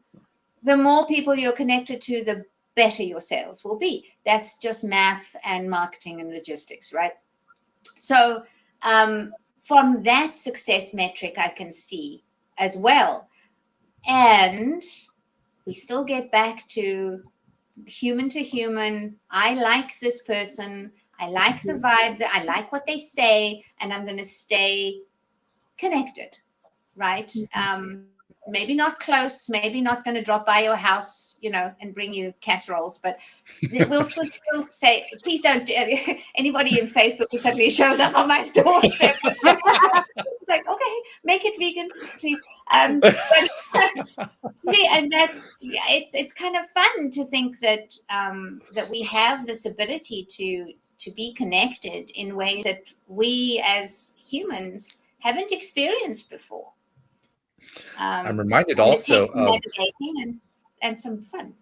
the more people you're connected to, the better your sales will be. That's just math and marketing and logistics, right? So from that success metric, I can see as well. And we still get back to human to human. I like this person. I like the vibe. I like what they say, and I'm going to stay connected, right? Maybe not close, maybe not going to drop by your house, and bring you casseroles, but we'll still say, please don't, anybody in Facebook who suddenly shows up on my doorstep. It's like, okay, make it vegan, please. But see, and it's kind of fun to think that that we have this ability to be connected in ways that we as humans haven't experienced before. I'm reminded also of navigating and some fun.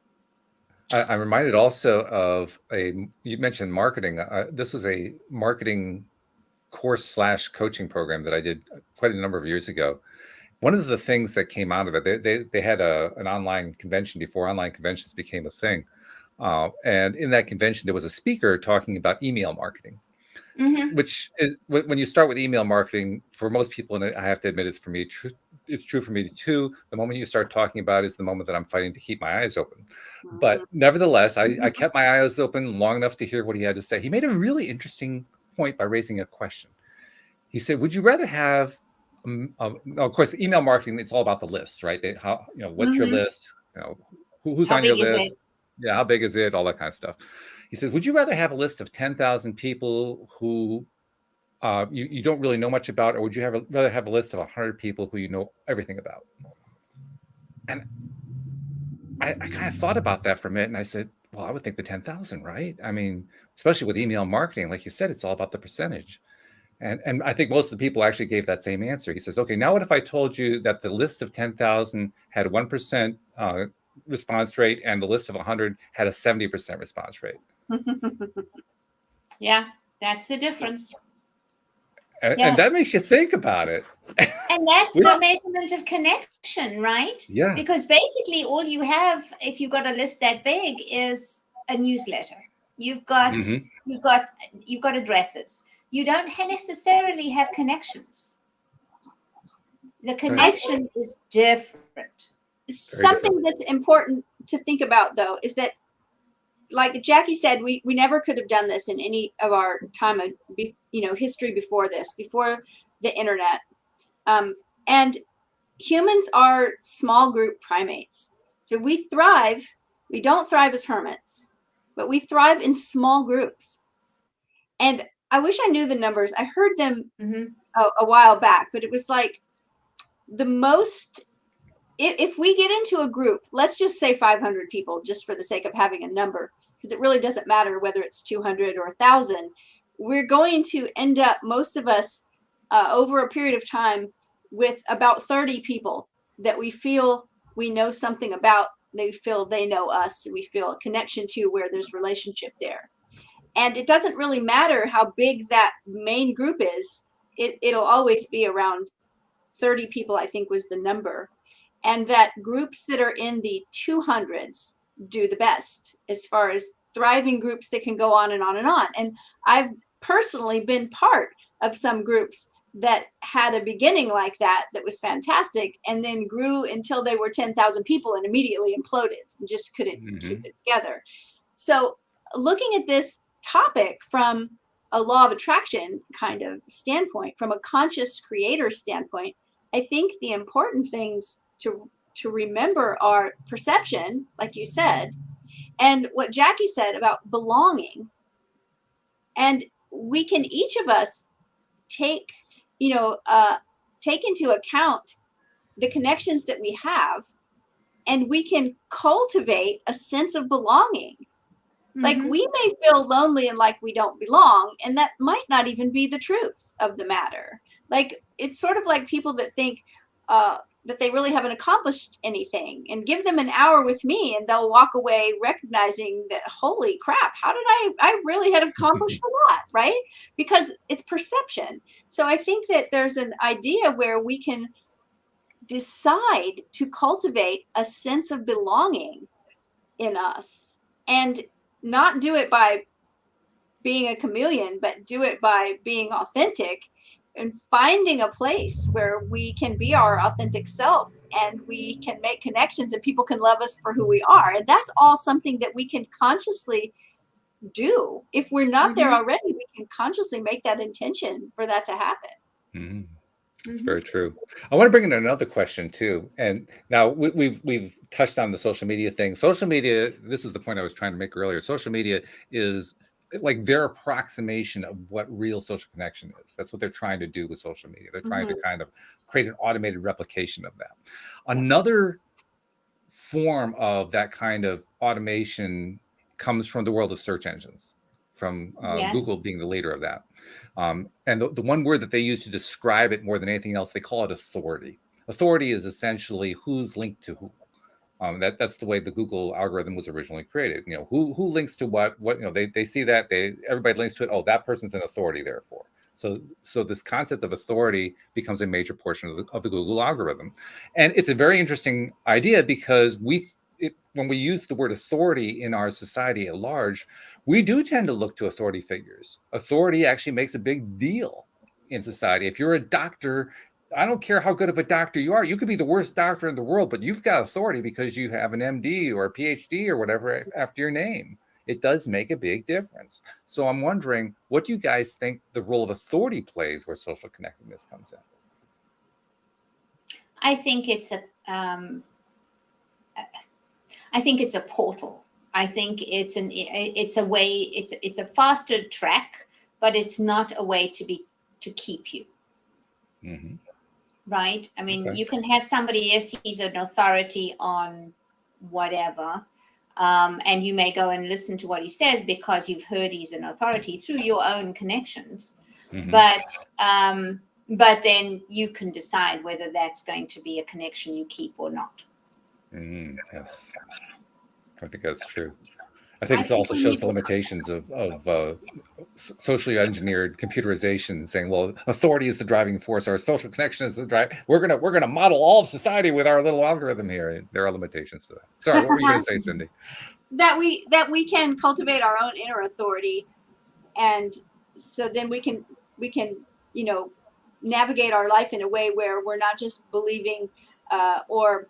I'm reminded also of you mentioned marketing. This was a marketing course / coaching program that I did quite a number of years ago. One of the things that came out of it, they had an online convention before online conventions became a thing. And in that convention, there was a speaker talking about email marketing. Mm-hmm. which is when you start with email marketing, for most people, and I have to admit it's true for me too. The moment you start talking about it is the moment that I'm fighting to keep my eyes open. But nevertheless, I kept my eyes open long enough to hear what he had to say. He made a really interesting point by raising a question. He said, would you rather have, of course, email marketing, it's all about the lists, right? What's your list? Who's How on your big is list? it? Yeah, how big is it? All that kind of stuff. He says, would you rather have a list of 10,000 people who you don't really know much about, or would you rather have a list of 100 people who you know everything about? And I kind of thought about that for a minute, and I said, well, I would think the 10,000, right? I mean, especially with email marketing, like you said, it's all about the percentage. And I think most of the people actually gave that same answer. He says, okay, now what if I told you that the list of 10,000 had 1% response rate and the list of 100 had a 70% response rate? Yeah, that's the difference. And that makes you think about it. And that's the measurement of connection, right? Yeah. Because basically all you have, if you've got a list that big, is a newsletter. You've got addresses. You don't necessarily have connections. The connection is different. Something that's important to think about, though, is that, like Jacqui said, we never could have done this in any of our time of history before this, before the internet. And humans are small group primates. So we thrive. We don't thrive as hermits, but we thrive in small groups. And I wish I knew the numbers. I heard them a while back, but it was like the most, if we get into a group, let's just say 500 people, just for the sake of having a number, because it really doesn't matter whether it's 200 or 1,000, we're going to end up, most of us, over a period of time, with about 30 people that we feel we know something about. They feel they know us, and we feel a connection to, where there's relationship there. And it doesn't really matter how big that main group is. It'll always be around 30 people, I think was the number. And that groups that are in the 200s do the best, as far as thriving groups that can go on and on and on. And I've personally been part of some groups that had a beginning like that was fantastic, and then grew until they were 10,000 people and immediately imploded and just couldn't keep it together. So looking at this topic from a law of attraction kind of standpoint, from a conscious creator standpoint, I think the important things to remember are perception, like you said, and what Jacqui said about belonging. And we can, each of us, take into account the connections that we have, and we can cultivate a sense of belonging. Like, we may feel lonely and like we don't belong, and that might not even be the truth of the matter. Like, it's sort of like people that think that they really haven't accomplished anything, and give them an hour with me and they'll walk away recognizing that, holy crap, how did I really had accomplished a lot, right? Because it's perception. So I think that there's an idea where we can decide to cultivate a sense of belonging in us, and not do it by being a chameleon, but do it by being authentic and finding a place where we can be our authentic self, and we can make connections, and people can love us for who we are. And that's all something that we can consciously do. If we're not there already, we can consciously make that intention for that to happen. That's very true. I want to bring in another question too. And now we've touched on the social media thing. Social media, this is the point I was trying to make earlier. Social media is like their approximation of what real social connection is. That's what they're trying to do with social media. They're trying to kind of create an automated replication of that. Another form of that kind of automation comes from the world of search engines, from Google being the leader of that. And the one word that they use to describe it more than anything else, they call it authority. Authority is essentially who's linked to who. That's the way the Google algorithm was originally created. Who links to what, they see that, everybody links to it. Oh, that person's an authority, therefore. So this concept of authority becomes a major portion of the Google algorithm. And it's a very interesting idea, because when we use the word authority in our society at large, we do tend to look to authority figures. Authority actually makes a big deal in society. If you're a doctor, I don't care how good of a doctor you are. You could be the worst doctor in the world, but you've got authority because you have an MD or a PhD or whatever after your name. It does make a big difference. So I'm wondering, what do you guys think the role of authority plays where social connectedness comes in? I think it's a portal. I think it's a way, it's a faster track, but it's not a way to keep you. Mm-hmm. Right? I mean, Okay. you can have somebody, yes, he's an authority on whatever, and you may go and listen to what he says because you've heard he's an authority through your own connections. Mm-hmm. But then you can decide whether that's going to be a connection you keep or not. Yes, I think that's true. I think it also shows the limitations of socially engineered computerization, saying, "Well, authority is the driving force. Our social connection is the drive. We're gonna model all of society with our little algorithm here." There are limitations to that. Sorry, what were you going to say, Cindie? That we can cultivate our own inner authority, and so then we can navigate our life in a way where we're not just believing or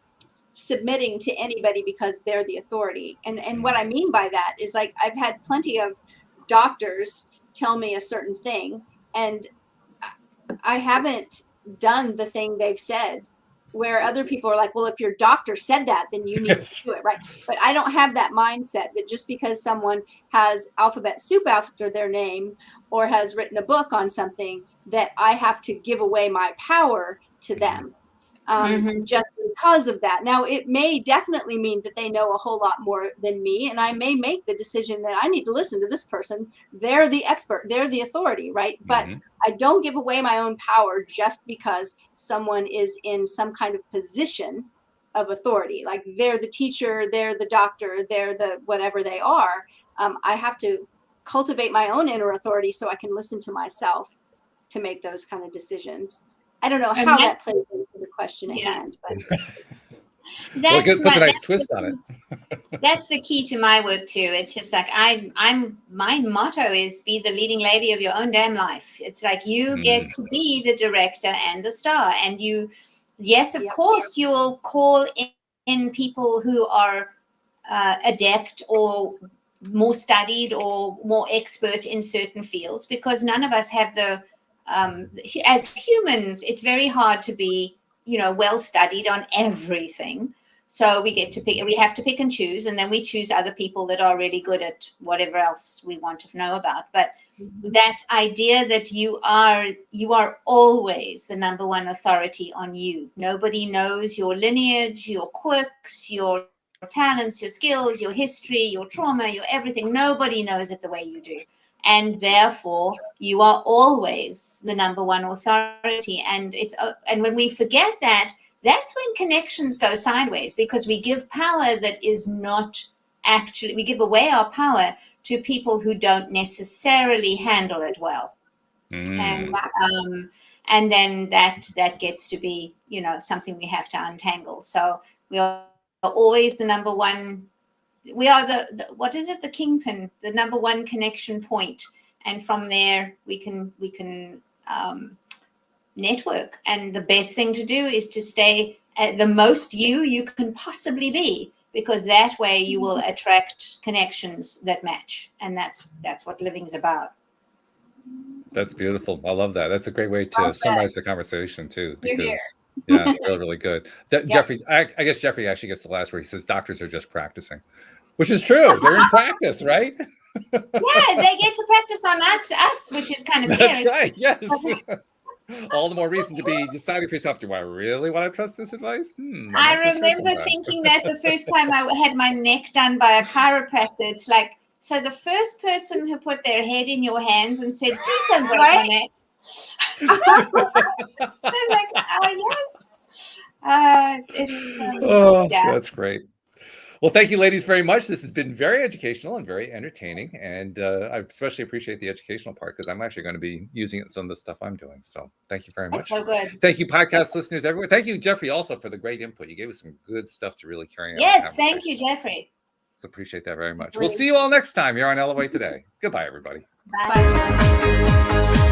submitting to anybody because they're the authority. And what I mean by that is, like, I've had plenty of doctors tell me a certain thing, and I haven't done the thing they've said, where other people are like, well, if your doctor said that, then you need to do it, right? But I don't have that mindset that just because someone has alphabet soup after their name or has written a book on something, that I have to give away my power to them. Just because of that. Now, it may definitely mean that they know a whole lot more than me, and I may make the decision that I need to listen to this person. They're the expert, they're the authority, right? But I don't give away my own power just because someone is in some kind of position of authority. Like, they're the teacher, they're the doctor, they're the whatever they are. I have to cultivate my own inner authority so I can listen to myself to make those kind of decisions. I don't know how that plays into the question at hand, but that's puts a nice twist on it. That's the key to my work too. It's just like my motto is be the leading lady of your own damn life. It's like you get to be the director and the star, and you, yes, of course, you will call in people who are adept or more studied or more expert in certain fields, because none of us have the as humans, it's very hard to be, well studied on everything. So we have to pick and choose, and then we choose other people that are really good at whatever else we want to know about. But that idea that you are always the number one authority on you. Nobody knows your lineage, your quirks, your talents, your skills, your history, your trauma, your everything. Nobody knows it the way you do. And therefore, you are always the number one authority. And when we forget that, that's when connections go sideways, because we give power that is not actually, we give away our power to people who don't necessarily handle it well. And then that gets to be, something we have to untangle. So we are always the number one. We are the what is it? The kingpin, the number one connection point, and from there we can network. And the best thing to do is to stay at the most you can possibly be, because that way you will attract connections that match, and that's what living's about. That's beautiful. I love that. That's a great way to summarize the conversation too, because yeah, really, really good. Jeffrey, I guess Jeffrey actually gets the last word. He says doctors are just practicing. Which is true. They're in practice, right? Yeah, they get to practice on us, which is kind of scary. That's right. Yes. All the more reason to be deciding for yourself, do I really want to trust this advice? I remember thinking that the first time I had my neck done by a chiropractor. It's like, so the first person who put their head in your hands and said, please don't break my neck. I was like, oh, yes. That's great. Well, thank you, ladies, very much. This has been very educational and very entertaining. And I especially appreciate the educational part because I'm actually going to be using it in some of the stuff I'm doing. So thank you very much. That's so good. Thank you, podcast listeners everywhere. Thank you, Jeffrey, also for the great input. You gave us some good stuff to really carry on. Yes, thank you, Jeffrey. So appreciate that very much. We'll see you all next time here on Elevate Today. Goodbye, everybody. Bye.